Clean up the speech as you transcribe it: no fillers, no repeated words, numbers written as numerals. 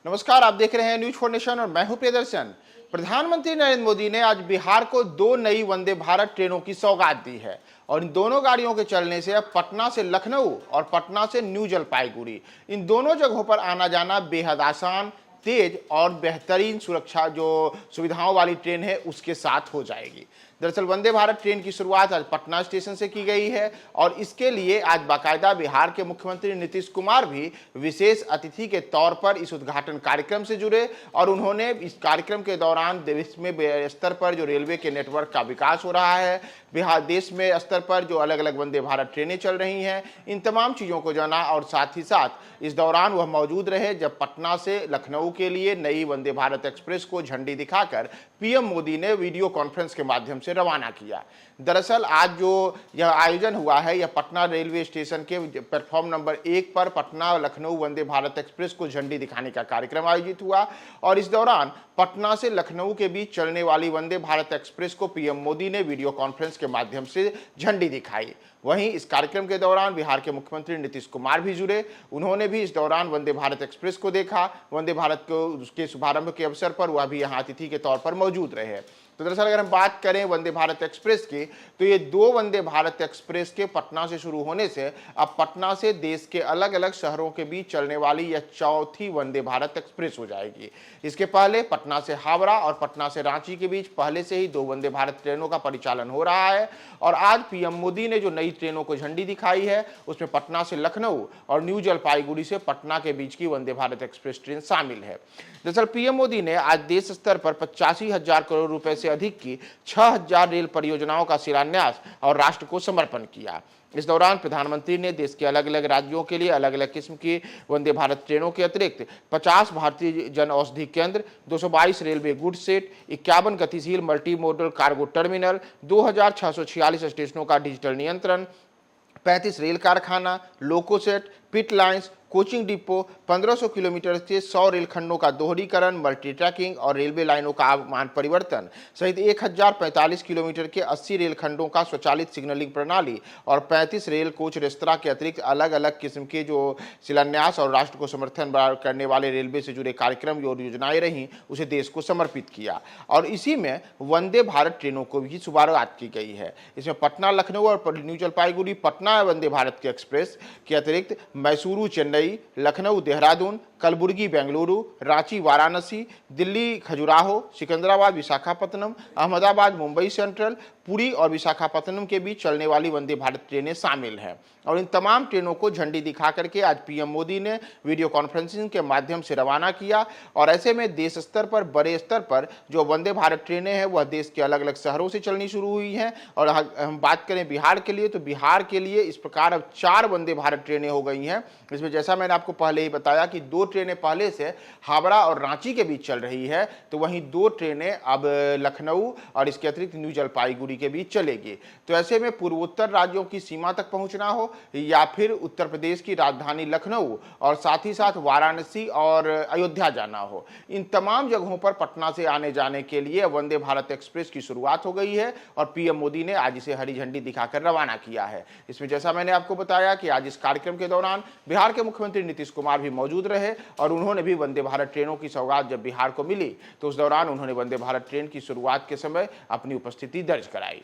नमस्कार, आप देख रहे हैं न्यूज फॉर नेशन और मैं हूं प्रियदर्शन। प्रधानमंत्री नरेंद्र मोदी ने आज बिहार को 2 नई वंदे भारत ट्रेनों की सौगात दी है और इन दोनों गाड़ियों के चलने से अब पटना से लखनऊ और पटना से न्यू जलपाईगुड़ी इन दोनों जगहों पर आना जाना बेहद आसान, तेज और बेहतरीन सुरक्षा जो सुविधाओं वाली ट्रेन है उसके साथ हो जाएगी। दरअसल वंदे भारत ट्रेन की शुरुआत आज पटना स्टेशन से की गई है और इसके लिए आज बाकायदा बिहार के मुख्यमंत्री नीतीश कुमार भी विशेष अतिथि के तौर पर इस उद्घाटन कार्यक्रम से जुड़े और उन्होंने इस कार्यक्रम के दौरान देश में स्तर पर जो रेलवे के नेटवर्क का विकास हो रहा है, बिहार देश में स्तर पर जो अलग अलग वंदे भारत ट्रेनें चल रही हैं, इन तमाम चीज़ों को जाना और साथ ही साथ इस दौरान वह मौजूद रहे जब पटना से लखनऊ के लिए नई वंदे भारत एक्सप्रेस को झंडी दिखाकर पीएम मोदी ने वीडियो कॉन्फ्रेंस के माध्यम से रवाना किया। दरअसल आज जो यह आयोजन हुआ है यह पटना रेलवे स्टेशन के प्लेटफॉर्म नंबर 1 पर पटना लखनऊ वंदे भारत एक्सप्रेस को झंडी दिखाने का कार्यक्रम आयोजित हुआ और इस दौरान पटना से लखनऊ के बीच चलने वाली वंदे भारत एक्सप्रेस को पीएम मोदी ने वीडियो कॉन्फ्रेंस के माध्यम से झंडी दिखाई। वहीं इस कार्यक्रम के दौरान बिहार के मुख्यमंत्री नीतीश कुमार भी जुड़े, उन्होंने भी इस दौरान वंदे भारत एक्सप्रेस को देखा। वंदे भारत को उसके शुभारंभ के अवसर पर वह भी यहाँ अतिथि के तौर पर मौजूद रहे। तो दरअसल अगर हम बात करें वंदे भारत एक्सप्रेस की तो ये 2 वंदे भारत एक्सप्रेस के पटना से शुरू होने से अब पटना से देश के अलग अलग शहरों के बीच चलने वाली यह 4थी वंदे भारत एक्सप्रेस हो जाएगी। इसके पहले पटना से हावड़ा और पटना से रांची के बीच पहले से ही 2 वंदे भारत ट्रेनों का परिचालन हो रहा है और आज पीएम मोदी ने जो नई ट्रेनों को झंडी दिखाई है उसमें पटना से लखनऊ और न्यू जलपाईगुड़ी से पटना के बीच की वंदे भारत एक्सप्रेस ट्रेन शामिल है। दरअसल पीएम मोदी ने आज देश स्तर पर 85,000 करोड़ रुपए से अधिक की 6,000 रेल परियोजनाओं का शिलान्यास और राष्ट्र को समर्पण किया। इस दौरान प्रधानमंत्री ने देश के अलग अलग राज्यों के लिए अलग अलग किस्म की वंदे भारत ट्रेनों के अतिरिक्त 50 भारतीय जन औषधि केंद्र, 222 रेलवे गुड्स सेट, 51 गतिशील मल्टी मोडल कार्गो टर्मिनल, 2,646 स्टेशनों का डिजिटल नियंत्रण, 35 रेल कारखाना, लोको सेट, पिट लाइन्स, कोचिंग डिपो, 1500 किलोमीटर से 100 रेलखंडों का दोहरीकरण, मल्टी ट्रैकिंग और रेलवे लाइनों का मान परिवर्तन सहित 1045 किलोमीटर के 80 रेलखंडों का स्वचालित सिग्नलिंग प्रणाली और 35 रेल कोच रेस्तरां के अतिरिक्त अलग अलग किस्म के जो शिलान्यास और राष्ट्र को समर्थन करने वाले रेलवे से जुड़े कार्यक्रम जो योजनाएं रहीं उसे देश को समर्पित किया। और इसी में वंदे भारत ट्रेनों को भी शुरुआत की गई है। इसमें पटना लखनऊ और न्यू जलपाईगुड़ी पटना वंदे भारत के एक्सप्रेस के अतिरिक्त मैसूरू चेन्नई, लखनऊ देहरादून, कलबुर्गी बेंगलुरु, रांची वाराणसी, दिल्ली खजुराहो, सिकंदराबाद विशाखापत्तनम, अहमदाबाद मुंबई सेंट्रल, पुरी और विशाखापत्तनम के बीच चलने वाली वंदे भारत ट्रेनें शामिल हैं और इन तमाम ट्रेनों को झंडी दिखा करके आज पीएम मोदी ने वीडियो कॉन्फ्रेंसिंग के माध्यम से रवाना किया। और ऐसे में देश स्तर पर बड़े स्तर पर जो वंदे भारत ट्रेनें हैं वह देश के अलग अलग शहरों से चलनी शुरू हुई हैं। और हम बात करें बिहार के लिए तो बिहार के लिए इस प्रकार अब 4 वंदे भारत ट्रेनें हो गई हैं। इसमें जैसा मैंने आपको पहले ही बताया कि 2 ट्रेनें पहले से हावड़ा और रांची के बीच चल रही है, तो वहीं 2 ट्रेनें अब लखनऊ और इसके अतिरिक्त न्यू जलपाईगुड़ी के बीच चलेगी। तो ऐसे में पूर्वोत्तर राज्यों की सीमा तक पहुंचना हो या फिर उत्तर प्रदेश की राजधानी लखनऊ और साथ ही साथ वाराणसी और अयोध्या जाना हो, इन तमाम जगहों पर पटना से आने जाने के लिए वंदे भारत एक्सप्रेस की शुरुआत हो गई है और पीएम मोदी ने आज इसे हरी झंडी दिखाकर रवाना किया है। इसमें जैसा मैंने आपको बताया कि आज इस कार्यक्रम के दौरान बिहार के मुख्यमंत्री नीतीश कुमार भी मौजूद रहे और उन्होंने भी वंदे भारत ट्रेनों की सौगात जब बिहार को मिली तो उस दौरान उन्होंने वंदे भारत ट्रेन की शुरुआत के समय अपनी उपस्थिति दर्ज कराई।